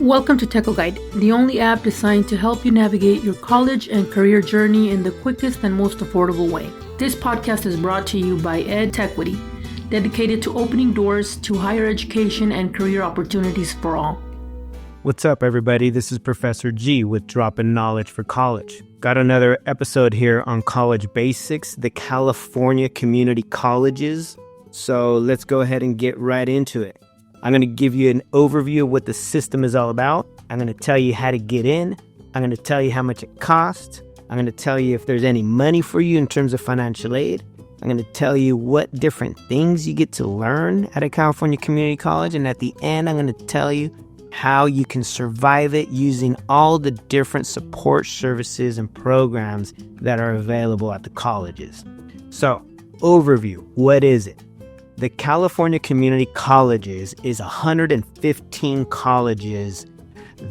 Welcome to Techo Guide, the only app designed to help you navigate your college and career journey in the quickest and most affordable way. This podcast is brought to you by EdTechWity, dedicated to opening doors to higher education and career opportunities for all. What's up, everybody? This is Professor G with Droppin' Knowledge for College. Got another episode here on college basics, the California community colleges. So let's go ahead and get right into it. I'm going to give you an overview of what the system is all about. I'm going to tell you how to get in. I'm going to tell you how much it costs. I'm going to tell you if there's any money for you in terms of financial aid. I'm going to tell you what different things you get to learn at a California community college. And at the end, I'm going to tell you how you can survive it using all the different support services and programs that are available at the colleges. So, overview, what is it? The California Community Colleges is 115 colleges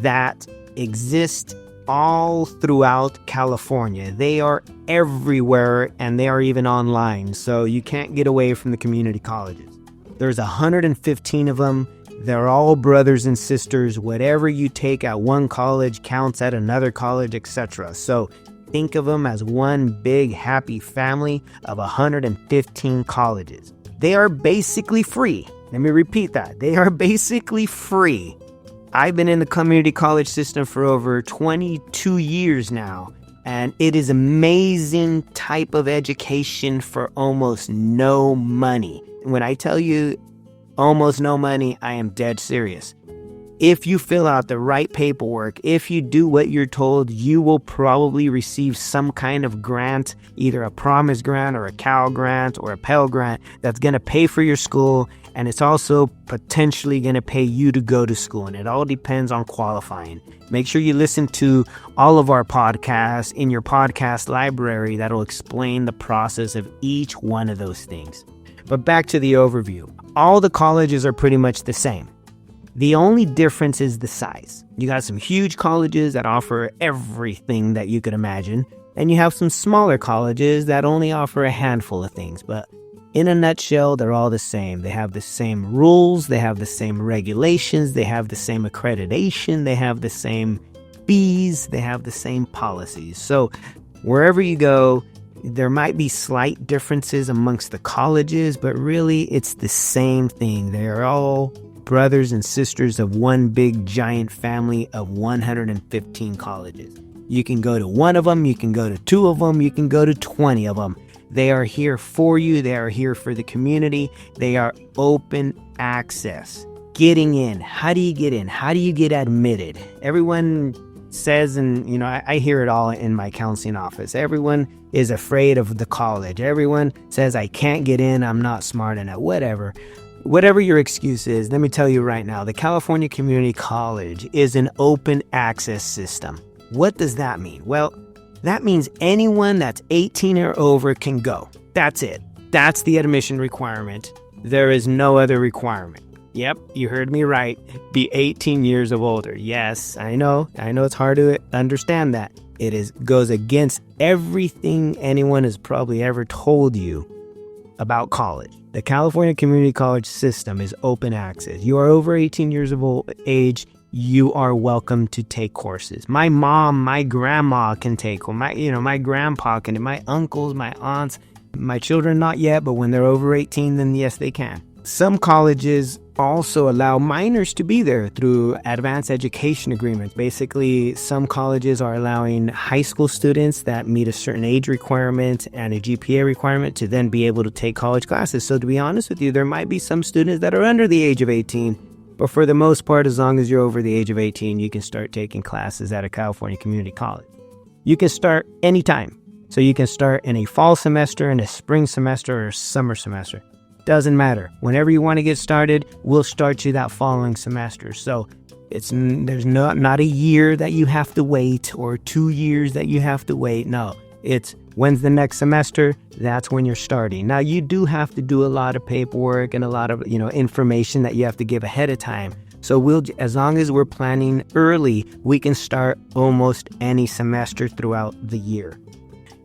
that exist all throughout California. They are everywhere and they are even online, so you can't get away from the community colleges. There's 115 of them. They're all brothers and sisters. Whatever you take at one college counts at another college, etc. So think of them as one big happy family of 115 colleges. They are basically free. Let me repeat that. They are basically free. I've been in the community college system for over 22 years now, and it is amazing type of education for almost no money. When I tell you almost no money, I am dead serious. If you fill out the right paperwork, if you do what you're told, you will probably receive some kind of grant, either a Promise Grant or a Cal Grant or a Pell Grant that's going to pay for your school, and it's also potentially going to pay you to go to school, and it all depends on qualifying. Make sure you listen to all of our podcasts in your podcast library that'll explain the process of each one of those things. But back to the overview. All the colleges are pretty much the same. The only difference is the size. You got some huge colleges that offer everything that you could imagine, and you have some smaller colleges that only offer a handful of things. But in a nutshell, they're all the same. They have the same rules, they have the same regulations, they have the same accreditation, they have the same fees, they have the same policies. So wherever you go, there might be slight differences amongst the colleges, but really it's the same thing. They are all brothers and sisters of one big giant family of 115 colleges. You can go to one of them, you can go to two of them, you can go to 20 of them. They are here for you. They are here for the community. They are open access. Getting in. How do you get in? How do you get admitted? Everyone says, and I hear it all in my counseling office. Everyone is afraid of the college. Everyone says, I can't get in. I'm not smart enough. Whatever your excuse is, let me tell you right now, the California Community College is an open access system. What does that mean? Well, that means anyone that's 18 or over can go. That's it. That's the admission requirement. There is no other requirement. Yep, you heard me right. Be 18 years of older. Yes, I know it's hard to understand that. It goes against everything anyone has probably ever told you about college. The California Community College system is open access. You are over 18 years of age, you are welcome to take courses. My mom, my grandma can take them. My grandpa can, my uncles, my aunts, my children not yet, but when they're over 18, then yes, they can. Some colleges also allow minors to be there through advanced education agreements. Basically, some colleges are allowing high school students that meet a certain age requirement and a GPA requirement to then be able to take college classes. So to be honest with you, there might be some students that are under the age of 18, but for the most part, as long as you're over the age of 18, you can start taking classes at a California community college. You can start anytime. So you can start in a fall semester, in a spring semester, or a summer semester. Doesn't matter. Whenever you want to get started, we'll start you that following semester. So there's not a year that you have to wait or 2 years that you have to wait. No, it's when's the next semester? That's when you're starting. Now, you do have to do a lot of paperwork and a lot of information that you have to give ahead of time. So as long as we're planning early, we can start almost any semester throughout the year.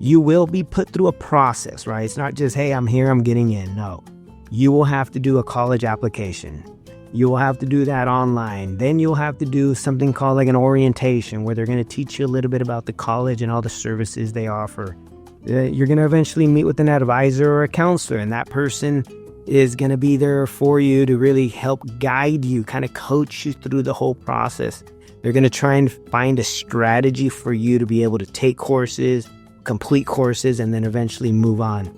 You will be put through a process, right? It's not just, hey, I'm here, I'm getting in. No. You will have to do a college application. You'll have to do that online. Then you'll have to do something called like an orientation where they're going to teach you a little bit about the college and all the services they offer. You're going to eventually meet with an advisor or a counselor, and that person is going to be there for you to really help guide you, kind of coach you through the whole process. They're going to try and find a strategy for you to be able to take courses, complete courses, and then eventually move on.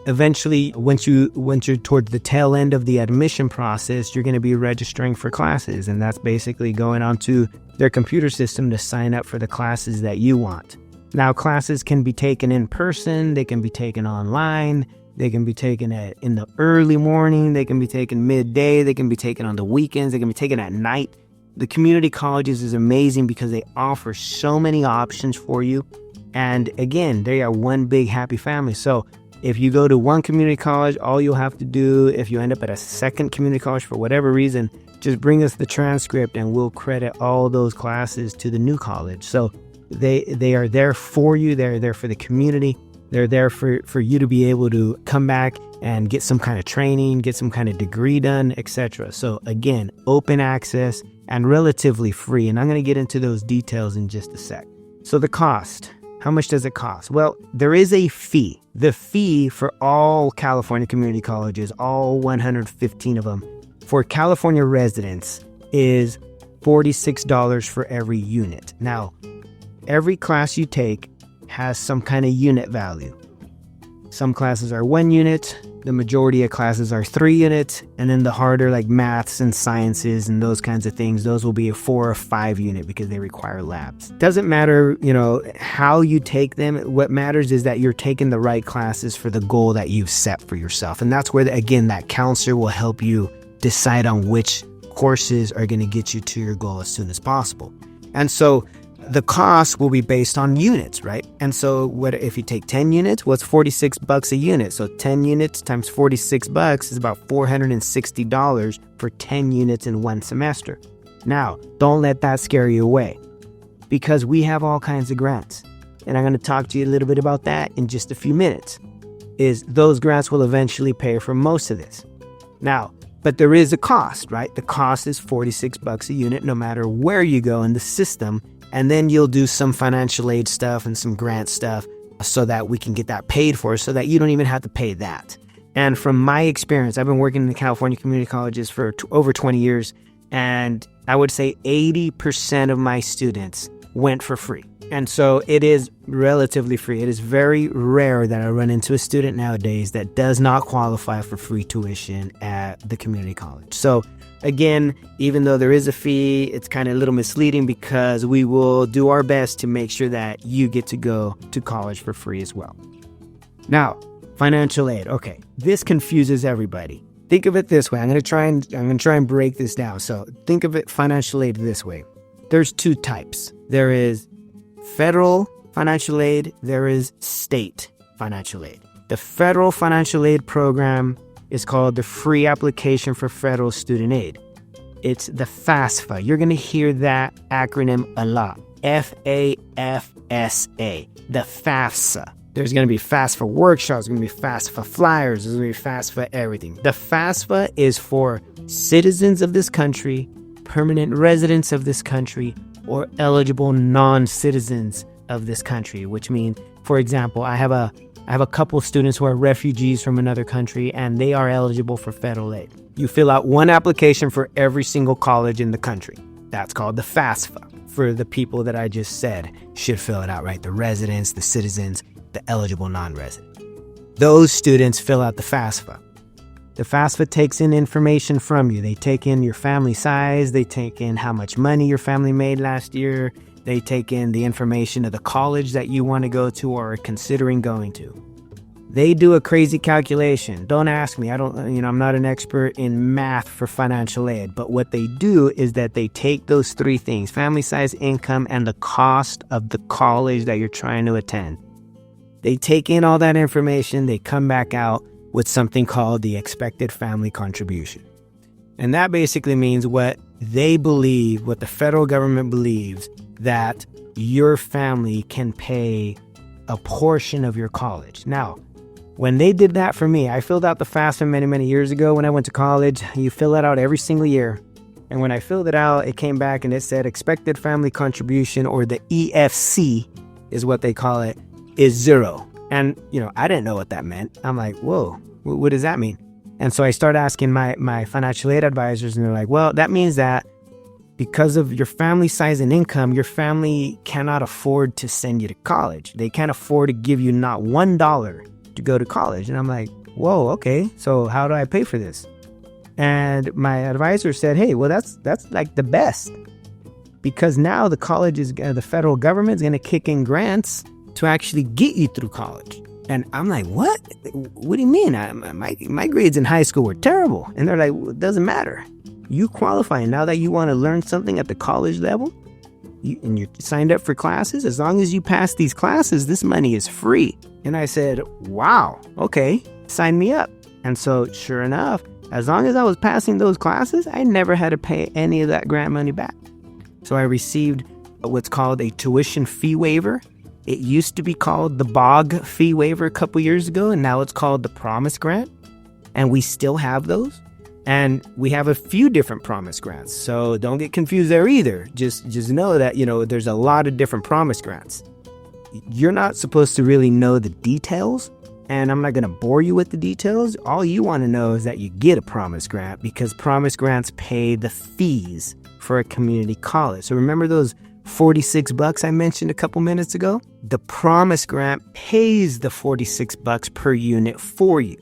Eventually, once you're towards the tail end of the admission process, you're going to be registering for classes, and that's basically going onto their computer system to sign up for the classes that you want. Now, classes can be taken in person, they can be taken online, they can be taken in the early morning, they can be taken midday, they can be taken on the weekends, they can be taken at night. The community colleges is amazing because they offer so many options for you. And again, they are one big happy family. So if you go to one community college, all you'll have to do, if you end up at a second community college for whatever reason, just bring us the transcript and we'll credit all those classes to the new college. So they are there for you. They're there for the community. They're there for you to be able to come back and get some kind of training, get some kind of degree done, etc. So again, open access and relatively free. And I'm going to get into those details in just a sec. So the cost. How much does it cost? Well, there is a fee. The fee for all California community colleges, all 115 of them, for California residents is $46 for every unit. Now, every class you take has some kind of unit value. Some classes are 1 unit, the majority of classes are 3 units, and then the harder like maths and sciences and those kinds of things, those will be a 4 or 5 unit because they require labs. Doesn't matter, how you take them. What matters is that you're taking the right classes for the goal that you've set for yourself. And that's where, again, that counselor will help you decide on which courses are going to get you to your goal as soon as possible. And so the cost will be based on units, right? And so what if you take 10 units? Well, it's $46 a unit. So 10 units times $46 is about $460 for 10 units in one semester. Now, don't let that scare you away because we have all kinds of grants. And I'm going to talk to you a little bit about that in just a few minutes. Is those grants will eventually pay for most of this. Now, but there is a cost, right? The cost is $46 a unit no matter where you go in the system. And then you'll do some financial aid stuff and some grant stuff so that we can get that paid for so that you don't even have to pay that. And from my experience, I've been working in the California community colleges for over 20 years. And I would say 80% of my students went for free. And so it is relatively free. It is very rare that I run into a student nowadays that does not qualify for free tuition at the community college. So again, even though there is a fee, it's kind of a little misleading because we will do our best to make sure that you get to go to college for free as well. Now, financial aid. Okay, this confuses everybody. Think of it this way. I'm going to try and break this down. So think of it financial aid this way. There's 2 types. There is federal financial aid. There is state financial aid. The federal financial aid program is called the Free Application for Federal Student Aid. It's the FAFSA. You're going to hear that acronym a lot. FAFSA. The FAFSA. There's going to be FAFSA workshops. There's going to be FAFSA flyers. There's going to be FAFSA everything. The FAFSA is for citizens of this country, permanent residents of this country, or eligible non-citizens of this country, which means, for example, I have a couple students who are refugees from another country, and they are eligible for federal aid. You fill out one application for every single college in the country. That's called the FAFSA. For the people that I just said should fill it out, right? The residents, the citizens, the eligible non-resident. Those students fill out the FAFSA. The FAFSA takes in information from you. They take in your family size. They take in how much money your family made last year. They take in the information of the college that you want to go to or are considering going to. They do a crazy calculation. Don't ask me. I'm not an expert in math for financial aid, but what they do is that they take those 3 things, family size, income, and the cost of the college that you're trying to attend. They take in all that information. They come back out with something called the expected family contribution. And that basically means what they believe, what the federal government believes, that your family can pay a portion of your college. Now, When they did that for me, I filled out the FAFSA many, many years ago when I went to college. You fill it out every single year. And when I filled it out, it came back and it said expected family contribution, or the EFC is what they call it, is 0. And, I didn't know what that meant. I'm like, whoa, what does that mean? And so I started asking my financial aid advisors, and they're like, well, that means that because of your family size and income, your family cannot afford to send you to college. They can't afford to give you not $1 to go to college. And I'm like, whoa, okay, so how do I pay for this? And my advisor said, hey, well, that's like the best, because now the college is, the federal government is going to kick in grants to actually get you through college. And I'm like, what? What do you mean? My grades in high school were terrible. And they're like, well, it doesn't matter. You qualify. Now that you want to learn something at the college level, and you're signed up for classes, as long as you pass these classes, this money is free. And I said, wow, okay, sign me up. And so sure enough, as long as I was passing those classes, I never had to pay any of that grant money back. So I received what's called a tuition fee waiver. It used to be called the BOG fee waiver a couple years ago, and now it's called the Promise Grant. And we still have those. And we have a few different Promise Grants. So don't get confused there either. Just know that, there's a lot of different Promise Grants. You're not supposed to really know the details, and I'm not going to bore you with the details. All you want to know is that you get a Promise Grant, because Promise Grants pay the fees for a community college. So remember those $46 I mentioned a couple minutes ago? The Promise Grant pays the $46 per unit for you.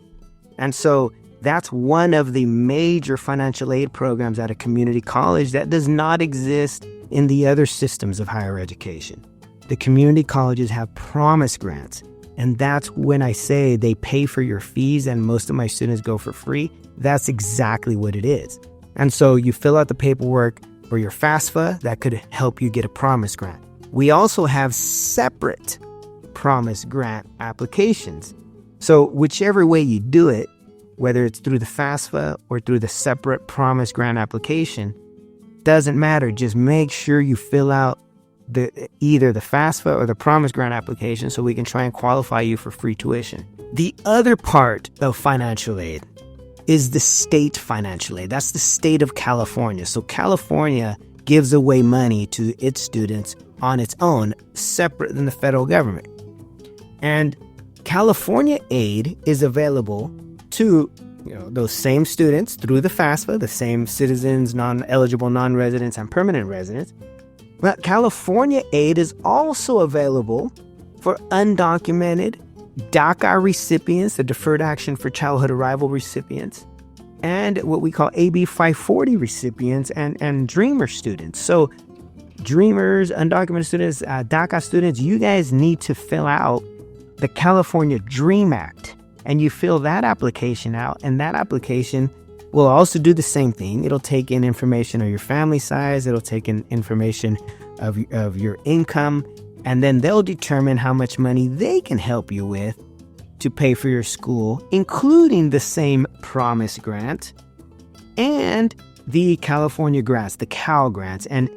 And so that's one of the major financial aid programs at a community college that does not exist in the other systems of higher education. The community colleges have Promise Grants, and that's when I say they pay for your fees and most of my students go for free. That's exactly what it is. And so you fill out the paperwork for your FAFSA that could help you get a Promise Grant. We also have separate Promise Grant applications. So whichever way you do it, whether it's through the FAFSA or through the separate Promise Grant application, doesn't matter. Just make sure you fill out either the FAFSA or the Promise Grant application so we can try and qualify you for free tuition. The other part of financial aid is the state financial aid. That's the state of California. So California gives away money to its students on its own, separate than the federal government. And California aid is available to those same students through the FAFSA, the same citizens, non-eligible non-residents, and permanent residents. But California aid is also available for undocumented DACA recipients, the Deferred Action for Childhood Arrival recipients, and what we call AB 540 recipients and Dreamer students. So Dreamers, undocumented students, DACA students, you guys need to fill out the California DREAM Act. And you fill that application out, and that application will also do the same thing. It'll take in information of your family size. It'll take in information of your income. And then they'll determine how much money they can help you with to pay for your school, including the same Promise Grant and the California grants, the Cal grants. And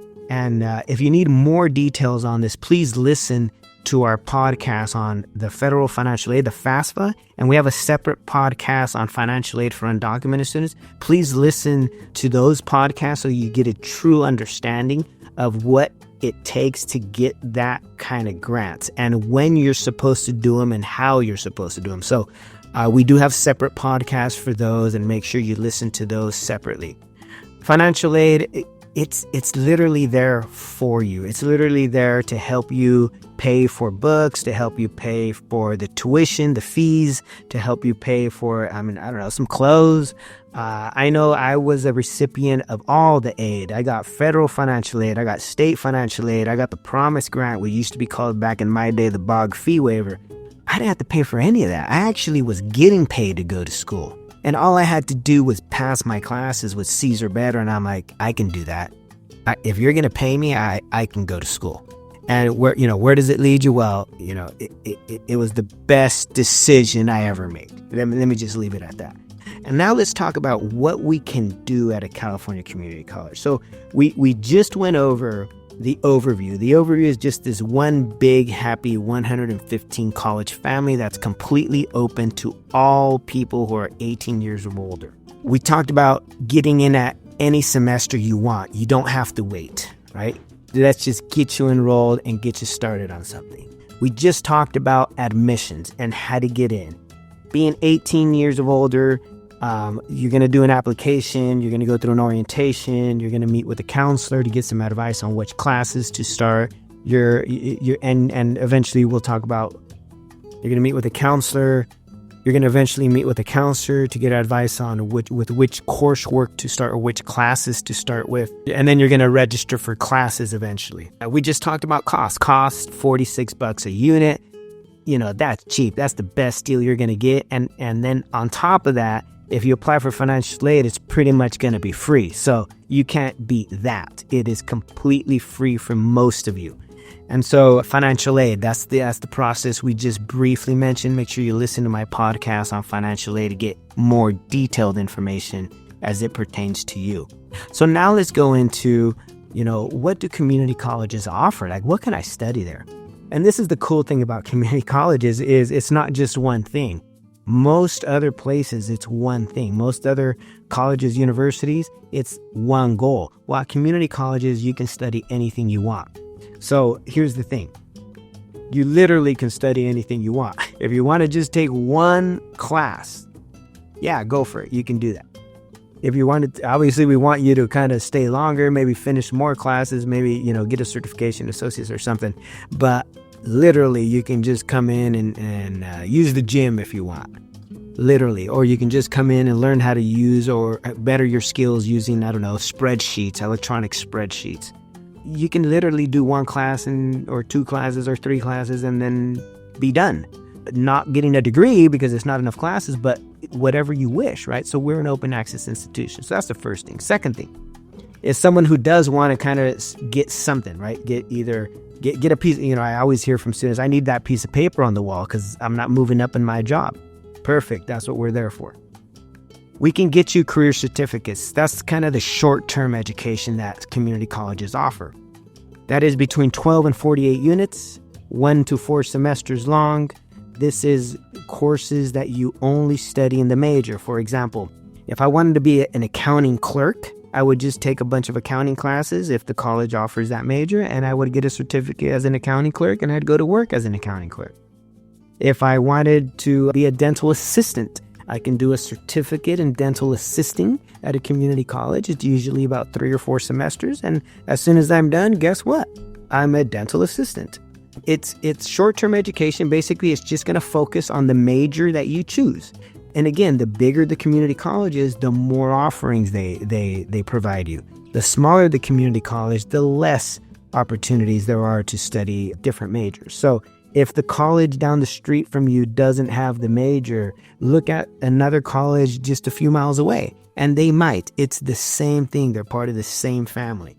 if you need more details on this, please listen to our podcast on the federal financial aid, the FAFSA, and we have a separate podcast on financial aid for undocumented students. Please listen to those podcasts so you get a true understanding of what it takes to get that kind of grants and when you're supposed to do them and how you're supposed to do them. So we do have separate podcasts for those, and make sure you listen to those separately. Financial aid, it's literally there for you. It's literally there to help you pay for books, to help you pay for the tuition, the fees, to help you pay for, some clothes. I know I was a recipient of all the aid. I got federal financial aid. I got state financial aid. I got the Promise Grant, which used to be called back in my day the BOG fee waiver. I didn't have to pay for any of that. I actually was getting paid to go to school. And all I had to do was pass my classes with C's or better. And I'm like, I can do that. If you're going to pay me, I can go to school. And where does it lead you? Well, it was the best decision I ever made. Let me just leave it at that. And now let's talk about what we can do at a California community college. So we just went over the overview. The overview is just this one big, happy 115 college family that's completely open to all people who are 18 years or older. We talked about getting in at any semester you want. You don't have to wait, right? Let's just get you enrolled and get you started on something. We just talked about admissions and how to get in. Being 18 years or older, you're going to do an application, you're going to go through an orientation, you're going to meet with a counselor to get some advice on which classes to start. And eventually we'll talk about, you're going to meet with a counselor, you're going to eventually meet with a counselor to get advice on which coursework to start or which classes to start with. And then you're going to register for classes eventually. We just talked about cost. Cost $46 a unit. You know, that's cheap. That's the best deal you're going to get. And then on top of that, if you apply for financial aid, it's pretty much going to be free. So you can't beat that. It is completely free for most of you. And so financial aid, that's the process we just briefly mentioned. Make sure you listen to my podcast on financial aid to get more detailed information as it pertains to you. So now let's go into, what do community colleges offer? Like, what can I study there? And this is the cool thing about community colleges is it's not just one thing. Most other places, it's one thing. Most other colleges, universities, it's one goal. While community colleges, you can study anything you want. So here's the thing. You literally can study anything you want. If you want to just take one class, yeah, go for it. You can do that. If you want to, obviously we want you to kind of stay longer, maybe finish more classes, maybe, get a certification, associates or something. But literally you can just come in and use the gym if you want. Literally. Or you can just come in and learn how to use or better your skills using, spreadsheets, electronic spreadsheets. You can literally do one class or two classes or three classes and then be done. Not getting a degree because it's not enough classes, but whatever you wish, right? So we're an open access institution. So that's the first thing. Second thing is someone who does want to kind of get something, right? Get a piece, I always hear from students, I need that piece of paper on the wall because I'm not moving up in my job. Perfect. That's what we're there for. We can get you career certificates. That's kind of the short-term education that community colleges offer. That is between 12 and 48 units, 1 to 4 semesters long. This is courses that you only study in the major. For example, if I wanted to be an accounting clerk, I would just take a bunch of accounting classes if the college offers that major, and I would get a certificate as an accounting clerk, and I'd go to work as an accounting clerk. If I wanted to be a dental assistant, I can do a certificate in dental assisting at a community college. It's usually about 3 or 4 semesters. And as soon as I'm done, guess what? I'm a dental assistant. It's short-term education. Basically, it's just going to focus on the major that you choose. And again, the bigger the community college is, the more offerings they provide you. The smaller the community college, the less opportunities there are to study different majors. So if the college down the street from you doesn't have the major, look at another college just a few miles away, and they might. It's the same thing. They're part of the same family.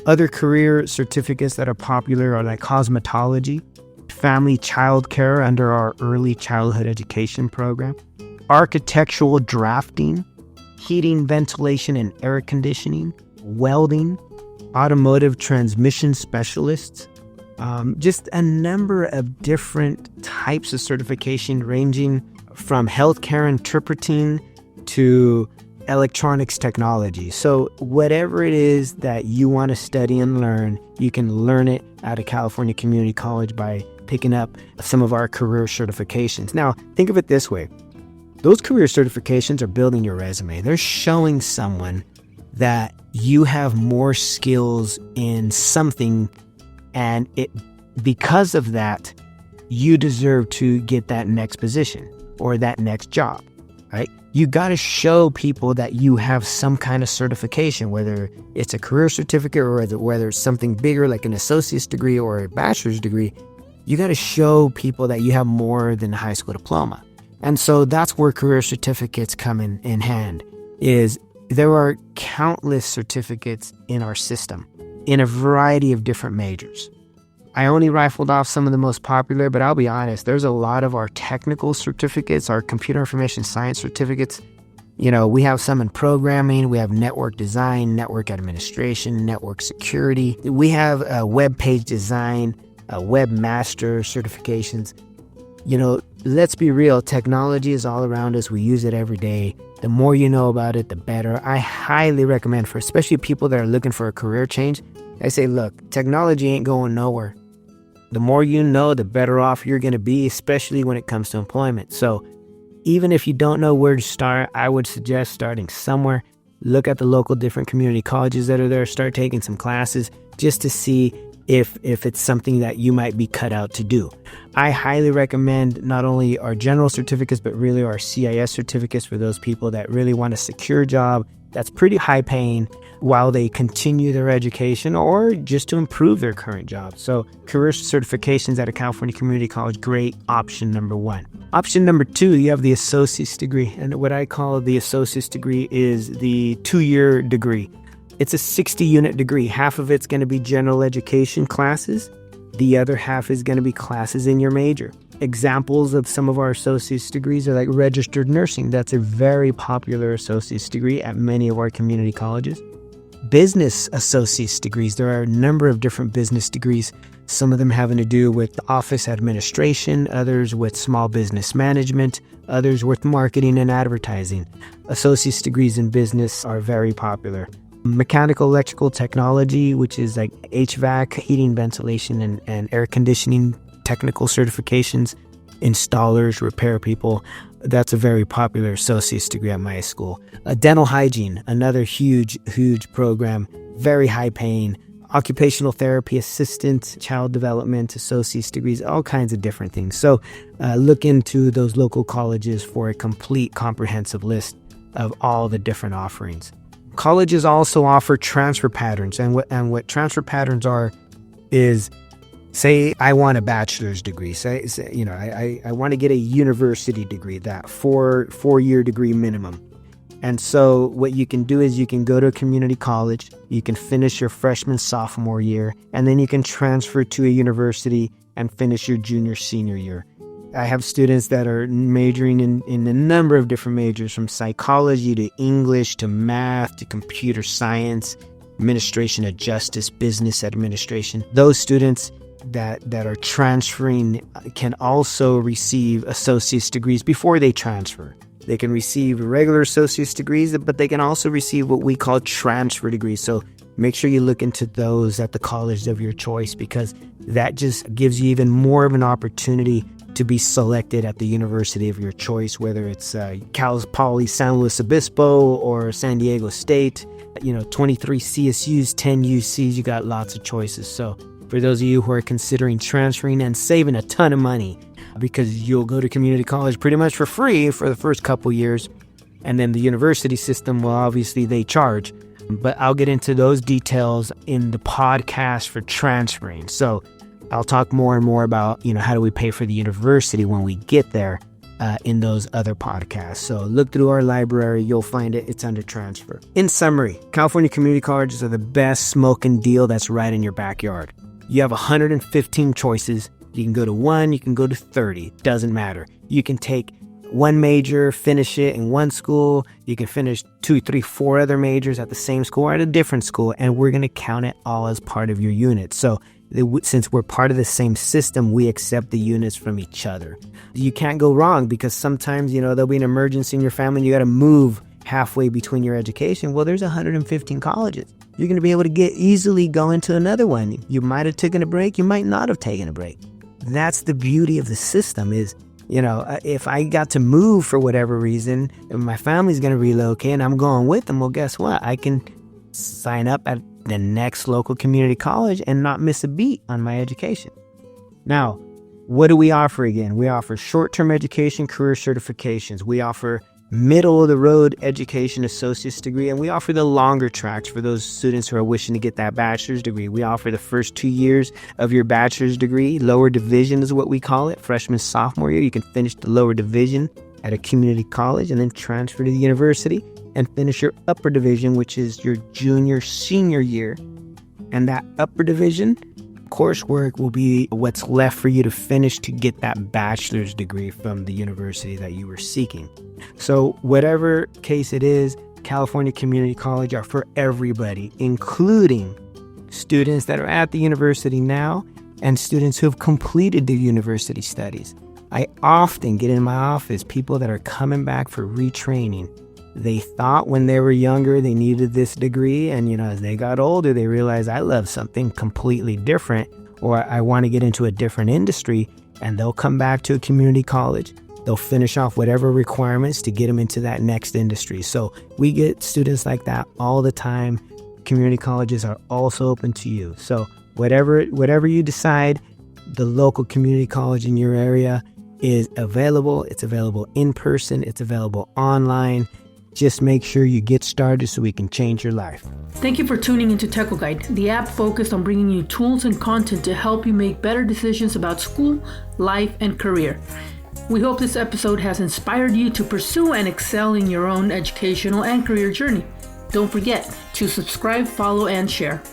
Other career certificates that are popular are like cosmetology, family child care under our early childhood education program, architectural drafting, heating, ventilation, and air conditioning, welding, automotive transmission specialists, just a number of different types of certification ranging from healthcare interpreting to electronics technology. So whatever it is that you want to study and learn, you can learn it at a California community college by picking up some of our career certifications. Now, think of it this way. Those career certifications are building your resume. They're showing someone that you have more skills in something, and because of that, you deserve to get that next position or that next job, right? You got to show people that you have some kind of certification, whether it's a career certificate or whether it's something bigger like an associate's degree or a bachelor's degree. You got to show people that you have more than a high school diploma. And so that's where career certificates come in hand, is there are countless certificates in our system in a variety of different majors. I only rifled off some of the most popular, but I'll be honest, there's a lot of our technical certificates, our computer information science certificates. We have some in programming, we have network design, network administration, network security. We have web page design, webmaster certifications. Let's be real, technology is all around us. We use it every day. The more you know about it, the better. I highly recommend for especially people that are looking for a career change. I say, look, technology ain't going nowhere. The more you know, the better off you're going to be, especially when it comes to employment. So even if you don't know where to start, I would suggest starting somewhere. Look at the local different community colleges that are there. Start taking some classes just to see if it's something that you might be cut out to do. I highly recommend not only our general certificates, but really our CIS certificates for those people that really want a secure job that's pretty high paying while they continue their education or just to improve their current job. So career certifications at a California community college, great option number one. Option number two, you have the associate's degree. And what I call the associate's degree is the 2-year degree. It's a 60-unit degree. Half of it's going to be general education classes. The other half is going to be classes in your major. Examples of some of our associate's degrees are like registered nursing. That's a very popular associate's degree at many of our community colleges. Business associate's degrees. There are a number of different business degrees. Some of them having to do with office administration, others with small business management, others with marketing and advertising. Associate's degrees in business are very popular. Mechanical electrical technology, which is like HVAC, heating, ventilation, and air conditioning technical certifications, installers, repair people. That's a very popular associate's degree at my school. Dental hygiene, another huge program, very high paying. Occupational therapy assistant, child development, associate's degrees, all kinds of different things. So look into those local colleges for a complete comprehensive list of all the different offerings. Colleges also offer transfer patterns, and what transfer patterns are is, say I want a bachelor's degree. I want to get a university degree, that four-year degree minimum. And so what you can do is you can go to a community college, you can finish your freshman, sophomore year, and then you can transfer to a university and finish your junior, senior year. I have students that are majoring in a number of different majors, from psychology to English to math to computer science, administration of justice, business administration. Those students that are transferring can also receive associate's degrees before they transfer. They can receive regular associate's degrees, but they can also receive what we call transfer degrees. So make sure you look into those at the college of your choice, because that just gives you even more of an opportunity to be selected at the university of your choice, whether it's Cal Poly San Luis Obispo or San Diego State. 23 CSUs, 10 UCs, you got lots of choices. So for those of you who are considering transferring and saving a ton of money, because you'll go to community college pretty much for free for the first couple years, and then the university system, well, obviously they charge. But I'll get into those details in the podcast for transferring. So I'll talk more and more about, how do we pay for the university when we get there in those other podcasts. So look through our library, you'll find it. It's under transfer. In summary, California community colleges are the best smoking deal that's right in your backyard. You have 115 choices. You can go to 1, you can go to 30. Doesn't matter. You can take one major, finish it in one school. You can finish 2, 3, 4 other majors at the same school or at a different school, and we're going to count it all as part of your unit. So since we're part of the same system, we accept the units from each other. You can't go wrong, because sometimes, there'll be an emergency in your family and you got to move halfway between your education. Well, there's 115 colleges. You're going to be able to easily go into another one. You might have taken a break. You might not have taken a break. That's the beauty of the system is, if I got to move for whatever reason and my family's going to relocate and I'm going with them, well, guess what? I can sign up at the next local community college and not miss a beat on my education. Now, what do we offer again? We offer short-term education, career certifications. We offer middle-of-the-road education associate's degree, and we offer the longer tracks for those students who are wishing to get that bachelor's degree. We offer the first 2 years of your bachelor's degree. Lower division is what we call it. Freshman, sophomore year, you can finish the lower division at a community college and then transfer to the university and finish your upper division, which is your junior, senior year. And that upper division Coursework will be what's left for you to finish to get that bachelor's degree from the university that you were seeking. So whatever case it is, California Community College are for everybody, including students that are at the university now and students who have completed their university studies. I often get in my office people that are coming back for retraining. They thought when they were younger they needed this degree, and as they got older they realized I love something completely different, or I want to get into a different industry, and they'll come back to a community college. They'll finish off whatever requirements to get them into that next industry. So we get students like that all the time. Community colleges are also open to you. So whatever you decide, the local community college in your area is available. It's available in person. It's available online. Just make sure you get started so we can change your life. Thank you for tuning into Techo Guide, the app focused on bringing you tools and content to help you make better decisions about school, life, and career. We hope this episode has inspired you to pursue and excel in your own educational and career journey. Don't forget to subscribe, follow, and share.